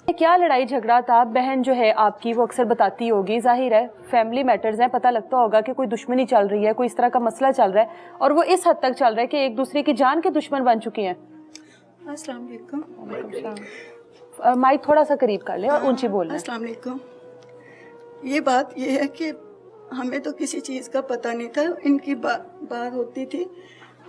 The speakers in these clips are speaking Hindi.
क्या लड़ाई झगड़ा था? बहन जो है आपकी वो अक्सर बताती होगी, जाहिर है फैमिली मैटर्स हैं, पता लगता होगा कि कोई दुश्मनी चल रही है, कोई इस तरह का मसला चल रहा है और वो इस हद तक चल रहा है कि एक दूसरे की जान के दुश्मन बन चुकी हैं। अस्सलाम वालेकुम। माइक थोड़ा सा करीब कर ले और ऊंची बोलना। अस्सलाम वालेकुम। ये बात ये है कि हमें तो किसी चीज़ का पता नहीं था। इनकी बात होती थी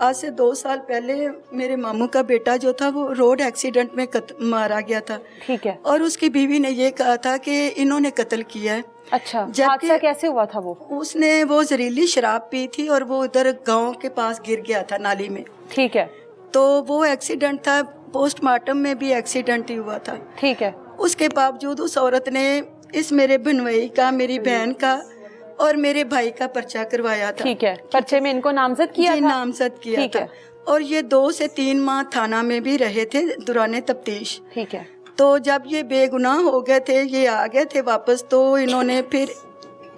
आज से 2 साल पहले। मेरे मामू का बेटा जो था वो रोड एक्सीडेंट में मारा गया था। ठीक है। और उसकी बीवी ने ये कहा था कि इन्होंने कत्ल किया है। अच्छा, हादसा कैसे हुआ था? उसने वो जहरीली शराब पी थी और वो उधर गांव के पास गिर गया था नाली में। ठीक है। तो वो एक्सीडेंट था, पोस्टमार्टम में भी एक्सीडेंट ही हुआ था। ठीक है। उसके बावजूद उस औरत ने इस मेरे भनवई का, मेरी बहन का और मेरे भाई का पर्चा करवाया था। ठीक है। पर्चे में इनको नामजद किया था? नामजद किया था। और ये 2 से 3 माह थाना में भी रहे थे दौरान तफ्तीश। ठीक है। तो जब ये बेगुनाह हो गए थे, ये आ गए थे वापस, तो इन्होंने फिर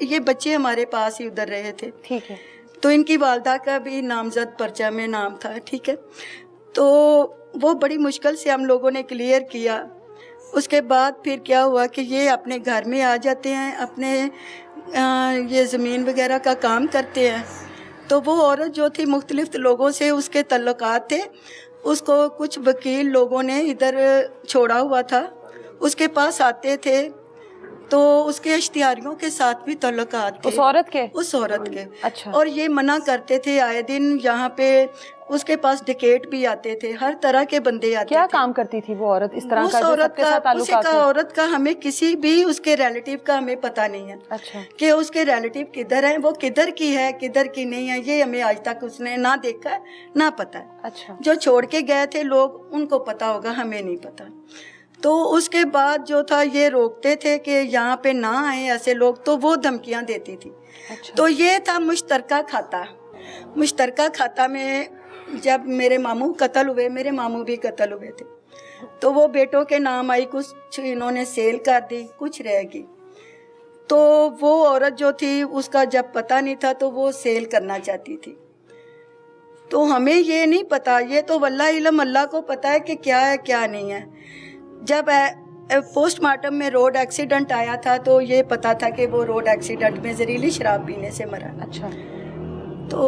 ये बच्चे हमारे पास ही उधर रहे थे। ठीक है। तो इनकी वालदा का भी नामजद पर्चा में नाम था। ठीक है। तो वो बड़ी मुश्किल से हम लोगों ने क्लियर किया। उसके बाद फिर क्या हुआ कि ये अपने घर में आ जाते हैं, अपने ये ज़मीन वगैरह का काम करते हैं। तो वो औरत जो थी मुख्तलिफ लोगों से उसके तल्लुकात थे। उसको कुछ वकील लोगों ने इधर छोड़ा हुआ था, उसके पास आते थे तो उसके इश्तिहारियों के साथ भी तल्लुकात थे। उस औरत के? अच्छा। और ये मना करते थे, आए दिन यहाँ पे उसके पास डिकेट भी आते थे, हर तरह के बंदे आते थे। क्या काम करती थी वो औरत इस तरह का? औरत का हमें किसी भी उसके रिलेटिव का हमें पता नहीं है। अच्छा। कि उसके रिलेटिव किधर है, वो किधर की है, किधर की नहीं है, ये हमें आज तक उसने ना देखा है ना पता है। अच्छा। जो छोड़ के गए थे लोग उनको पता होगा, हमें नहीं पता। तो उसके बाद जो था ये रोकते थे कि यहाँ पे ना आए ऐसे लोग, तो वो धमकियाँ देती थी। अच्छा। तो ये था मुश्तरका खाता। मुश्तरका खाता में जब मेरे मामू कत्ल हुए, मेरे मामू भी कत्ल हुए थे, तो वो बेटों के नाम आई, कुछ इन्होंने सेल कर दी, कुछ रहेगी। तो वो औरत जो थी उसका जब पता नहीं था तो वो सेल करना चाहती थी। तो हमें ये नहीं पता, ये तो वल्लाह इल्म अल्लाह को पता है कि क्या है क्या नहीं है। जब पोस्टमार्टम में रोड एक्सीडेंट आया था तो ये पता था कि वो रोड एक्सीडेंट में जहरीली शराब पीने से मरा। अच्छा। तो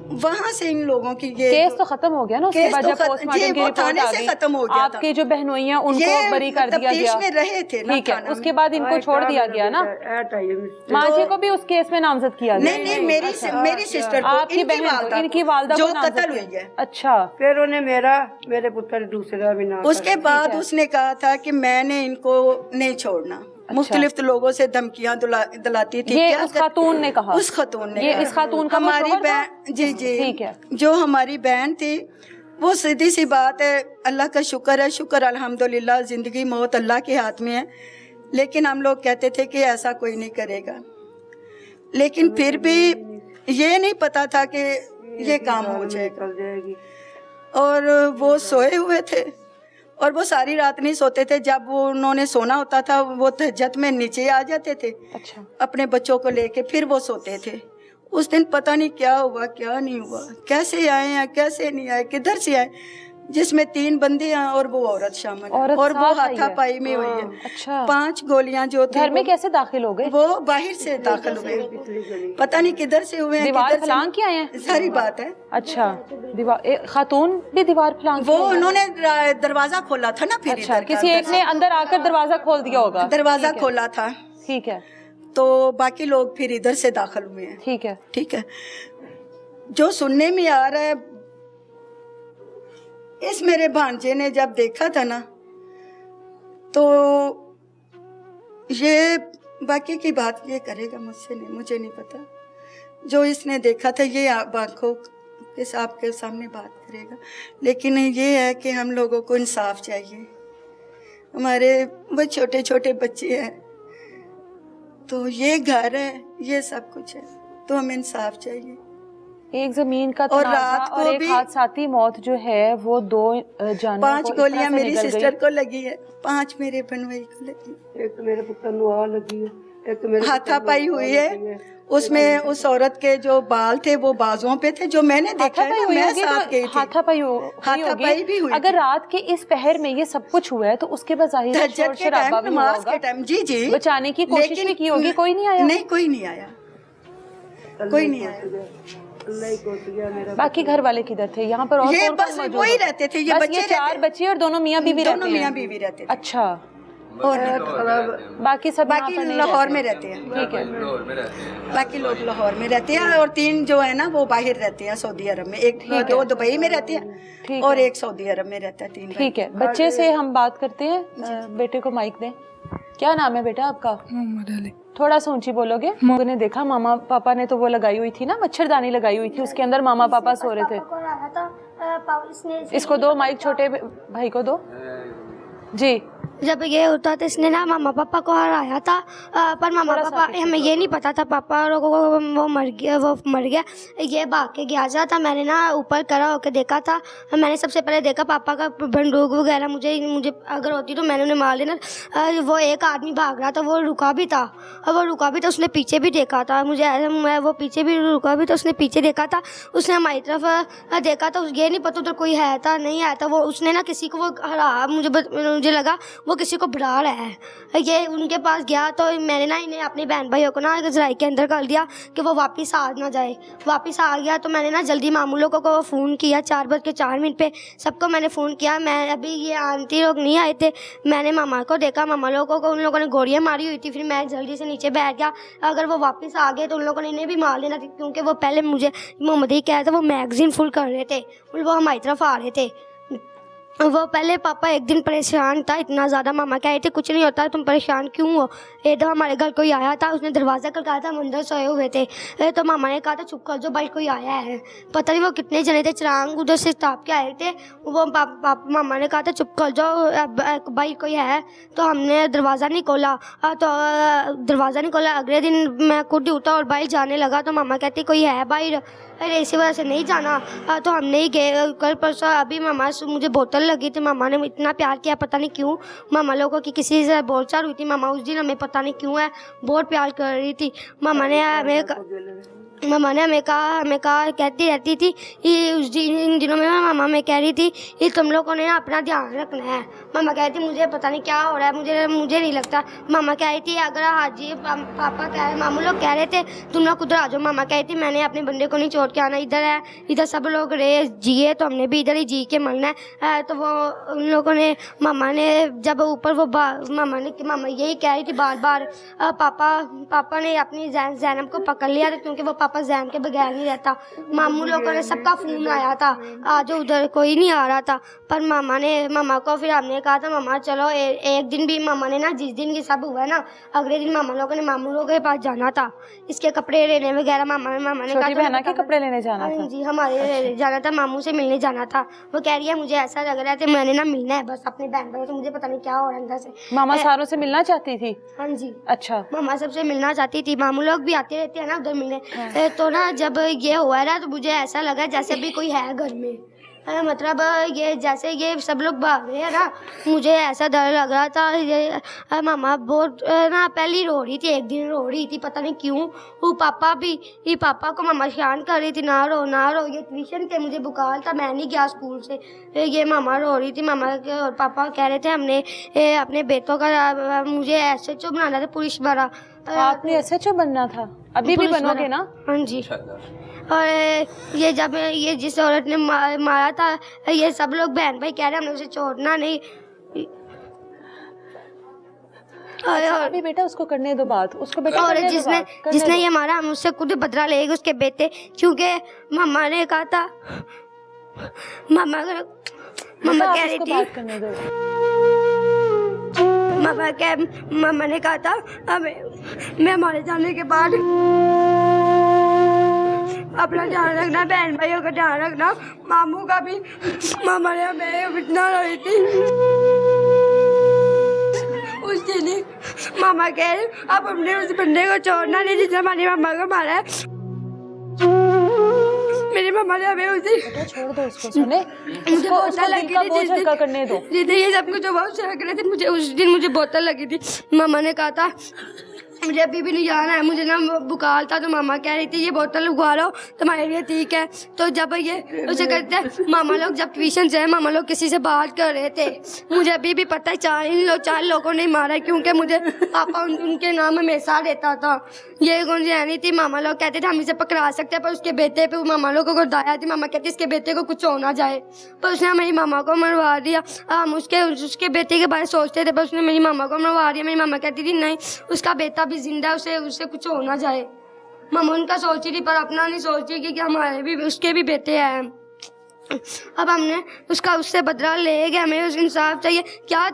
वहाँ से इन लोगों की ये केस तो खत्म हो गया ना? उसके बाद जब पोस्टमार्टम की रिपोर्ट आ गई, खत्म हो गया। आपके जो बहनोई हैं उनको बरी कर दिया गया। में रहे थे ना। ठीक है। उसके बाद इनको छोड़ दिया गया ना? माँ जी को भी उस केस में नामजद किया गया? नहीं, मेरी सिस्टर को, आपकी बहन, इनकी वालदा जो कत्ल हुई है। अच्छा। फिर उन्हें मेरे पुत्र दूसरा भी नाम। उसके बाद उसने कहा था कि मैंने इनको नहीं छोड़ना। अच्छा। मुख्तलिफ लोगों से धमकियां दिलाती थी। ये उस खातून ने कहा? उस खातून ने। ये इस खातून का हमारी बहन, जी ठीक है, जो हमारी बहन थी वो सीधी सी बात है, अल्लाह का शुक्र है, शुक्र अल्हम्दुलिल्लाह, जिंदगी मौत अल्लाह के हाथ में है। लेकिन हम लोग कहते थे कि ऐसा कोई नहीं करेगा, लेकिन फिर भी ये नहीं पता था कि ये काम हो जाएगी। और वो सोए हुए थे और वो सारी रात नहीं सोते थे। जब वो उन्होंने सोना होता था वो तहज्जुद में नीचे आ जाते थे। अच्छा। अपने बच्चों को लेके फिर वो सोते थे। उस दिन पता नहीं क्या हुआ क्या नहीं हुआ, कैसे आए हैं कैसे नहीं आए, किधर से आए, जिसमें 3 बंदे हैं और वो औरत शामिल है। और वो हाथापाई में हुई है। अच्छा। 5 गोलियां जो थी। घर में कैसे दाखिल हो गए? वो बाहर से दाखिल हुए, पता नहीं किधर से हुए हैं। दीवार फलांग के आए हैं? सारी बात है। अच्छा। दीवार, खातून भी दीवार फलांग? वो उन्होंने दरवाजा खोला था ना। फिर अच्छा, किसी एक ने अंदर आकर दरवाजा खोल दिया होगा? दरवाजा खोला था। ठीक है। तो बाकी लोग फिर इधर से दाखिल हुए हैं। ठीक है। ठीक है। जो सुनने में आ रहा है, इस मेरे भांजे ने जब देखा था ना तो ये बाकी की बात ये करेगा मुझसे नहीं, मुझे नहीं पता। जो इसने देखा था ये आंखों के आपके सामने बात करेगा। लेकिन ये है कि हम लोगों को इंसाफ चाहिए। हमारे वो छोटे छोटे बच्चे हैं, तो ये घर है, ये सब कुछ है, तो हमें इंसाफ चाहिए। एक जमीन का और रात को और एक हादसाती मौत जो है वो 2 जानवरों 5 गोलियां मेरी सिस्टर को लगी है, 5 मेरे बनवाई को लगी। एक तो मेरे पुत्र नु आ लगी है, एक तो मेरे हाथापाई हुई है। उसमें उस औरत के जो बाल थे वो बाजुओं पे थे, जो मैंने देखा है ना, मैं साथ गई थी। हाथापाई भी हुई अगर थी। रात के इस पहर में ये सब कुछ हुआ है तो उसके बाद जाहिर है तहज्जुद शोर के शराबा टाइम, भी हुआ नमाज होगा, के टाइम। जी जी, बचाने की कोशिश भी की होगी, कोई नहीं आया? नहीं, कोई नहीं आया, कोई नहीं आया। अल्लाह ही कोस गया मेरा। बाकी घर वाले किधर थे यहाँ पर? और ये कौन बस कौन मौजूद वही है? रहते थे, ये बस बच्चे ये 4 रहते- बच्चे और दोनों मियाँ बीवी रहते दोनों हैं? मियाँ बीवी रहते थे। अच्छा, और नहीं। बाकी सब यहाँ बाकी पर नहीं लाहौर रहते? में रहते हैं। ठीक है, बाकी लोग लाहौर में रहते हैं और 3 जो है ना वो बाहर रहते हैं सऊदी अरब में। एक 2 दुबई में रहते ठीक हैं और है। एक सऊदी अरब में रहता है। 3 ठीक है। बच्चे से हम बात करते हैं, बेटे को माइक दें। क्या नाम है बेटा आपका? मोहम्मद अली। थोड़ा सा ऊंची बोलोगे। ने देखा मामा पापा ने तो वो लगाई हुई थी ना, मच्छरदानी लगाई हुई थी, उसके अंदर मामा पापा सो रहे थे। इसको दो माइक, छोटे भाई को दो जी। जब ये होता तो इसने ना मामा पापा को हराया था, पर मामा पापा हमें ये नहीं पता था पापा लोगों को वो मर गया। ये भाग के गया था। मैंने ना ऊपर खड़ा होकर देखा था। मैंने सबसे पहले देखा पापा का बंदूक वगैरह, मुझे अगर होती तो मैंने उन्हें मार लेना। वो एक आदमी भाग रहा था, वो रुका भी था, उसने पीछे भी देखा था। वो पीछे भी रुका भी था, उसने पीछे देखा था, उसने हमारी तरफ देखा था। ये नहीं पता उधर कोई है था नहीं आया था। वो उसने ना किसी को वो हरा, मुझे लगा वो किसी को बुला रहा है। ये उनके पास गया तो मैंने ना इन्हें अपने बहन भाइयों को ना जराई के अंदर कर दिया कि वो वापस आ ना जाए। वापस आ गया तो मैंने ना जल्दी मामू लोगों को फ़ोन किया। 4:04 पे सबको मैंने फ़ोन किया। मैं अभी ये आंटी लोग नहीं आए थे, मैंने मामा को देखा, मामा लोगों को उन लोगों ने गोलियां मारी हुई थी। फिर मैं जल्दी से नीचे बैठ गया। अगर वो वापस आ गए तो उन लोगों ने इन्हें भी मार लेना था, क्योंकि वो पहले मुझे मोहम्मद ही कहा था, वो मैगज़ीन फुल कर रहे थे, वो हमारी तरफ आ रहे थे। वो पहले पापा एक दिन परेशान था इतना ज़्यादा। मामा कह रहे थे कुछ नहीं होता, तुम परेशान क्यों हो। एक दफ़ा हमारे घर कोई आया था, उसने दरवाज़ा खड़काया था, हम अंदर सोए हुए थे। तो मामा ने कहा था चुप कर जो भाई, कोई आया है। पता नहीं वो कितने जने थे, चिराग उधर से ताप के आए थे। वो मामा ने कहा था चुप कर जाओ भाई, कोई है। तो हमने दरवाज़ा नहीं खोला। अगले दिन मैं खुद उठा और बाहर जाने लगा तो मामा कहती कोई है बाहर। अरे इसी वजह से नहीं जाना। तो हम नहीं गए। कल परसों अभी मामा से मुझे बोतल लगी थी, मामा ने इतना प्यार किया, पता नहीं क्यों। मामा लोगों की किसी से बोलचाल हुई थी, मामा उस दिन हमें पता नहीं क्यों है बहुत प्यार कर रही थी। मामा ने हमें कहा कहती रहती थी कि इन दिनों में मामा में कह रही थी कि तुम लोगों ने अपना ध्यान रखना है। मामा कहती मुझे पता नहीं क्या हो रहा है, मुझे नहीं लगता। मामा कह रही थी अगर हाजी पापा मामू लोग कह रहे थे तुम लोग उधर आ जाओ। मामा कह रही थी मैंने अपने बंदे को नहीं छोड़ के आना, इधर है, इधर सब लोग रहे जिए तो हमने भी इधर ही जी के मरना है। तो वो उन लोगों ने मामा ने जब ऊपर वो मामा यही कह रही थी बार बार। पापा ने अपनी जैनब को पकड़ लिया था, क्योंकि वो पापा जैन के बगैर नहीं रहता। मामू लोगों ने सबका फ़ोन आया था, आज उधर कोई नहीं आ रहा था। पर मामा को फिर हमने कहा था मामा चलो एक दिन भी मामा ने ना जिस दिन की सब हुआ ना अगले दिन मामा लोगों ने मामू लोगों के पास जाना था, इसके कपड़े लेने वगैरह। मामा ने कहा बहना के कपड़े लेने जाना था जी, हमारे जाना था, मामू से मिलने जाना था। वो कह रही है मुझे ऐसा लग रहा है कि मैंने ना मिलना है बस अपने बहन भाई से, मुझे पता नहीं क्या हो रहा है अंदर से। मामा सारों से मिलना चाहती थी? हाँ जी, अच्छा। मामा सबसे मिलना चाहती थी, मामू लोग भी आते रहते हैं ना उधर मिलने। तो ना जब ये हुआ ना तो मुझे ऐसा लगा जैसे भी कोई है घर में। मतलब ये जैसे ये सब लोग भाग रहे हैं ना, मुझे ऐसा डर लग रहा था। ये मामा बहुत ना पहले रो रही थी, एक दिन रो रही थी पता नहीं क्यों। वो पापा को मामा शांत कर रही थी, ना रो। ये ट्यूशन थे, मुझे बुखार था, मैं नहीं गया स्कूल से। ये मामा रो रही थी। मामा और पापा कह रहे थे हमने अपने बेटों का मुझे SHO बनाना था, पुलिस बना। आपने SHO बनना था? अभी भी बनोगे ना? हाँ जी। और ये जब ये जिस औरत ने मारा था, ये सब लोग बहन भाई कह रहे हमने उसे छोड़ना नहीं। अच्छा, अभी बेटा उसको करने दो बात, उसको बेटा और जिसने ये मारा हम उससे खुद बदला लेंगे उसके बेटे, क्योंकि मामा ने कहा था मामा कह रही थी मामा ने कहा था मैं मारे जाने के बाद अपना ध्यान रखना, बहन भाइयों का ध्यान रखना, मामू का भी। मामा ने हमें इतना रोई थी उस दिन ही। मामा कह रहे अब हमने उस बंदे को छोड़ना नहीं जिसने हमारी मामा को मारा है। मेरी मामा ने हमें उस दिन छोड़ दो उसको, सुने मुझे बोतल लगी थी जिस दिन करने दो। ये सब कुछ बहुत अच्छा लग रहा था मुझे। उस दिन मुझे बोतल लगी थी। मामा ने कहा था मुझे अभी भी नहीं जाना है। मुझे ना बुखार था तो मामा कह रही थी ये बोतल उगा लो तुम्हारे लिए ठीक है। तो जब ये उसे कहते हैं मामा लोग जब ट्यूशन से मामा लोग किसी से बात कर रहे थे, मुझे अभी भी पता है चार लोगों ने मारा क्योंकि मुझे पापा उनके नाम हमेशा रहता था। ये कौन सी रहनी थी, मामा लोग कहते थे हम इसे पकड़ा सकते हैं, पर उसके बेटे पे मामा लोगों को दाया थी। मामा कहती इसके बेटे को कुछ हो ना जाए, पर उसने मेरी मामा को मरवा दिया। हम उसके बेटे के बारे में सोचते थे पर उसने मेरी मामा को मरवा दिया। मेरी मामा कहती थी नहीं उसका बेटा भी जिंदा है, उसे कुछ हो ना जाए। मामा उनका सोचती थी पर अपना नहीं सोचती कि हमारे भी उसके भी बेटे हैं। अब हमने उससे बदला ले गए, हमें इंसाफ चाहिए। क्या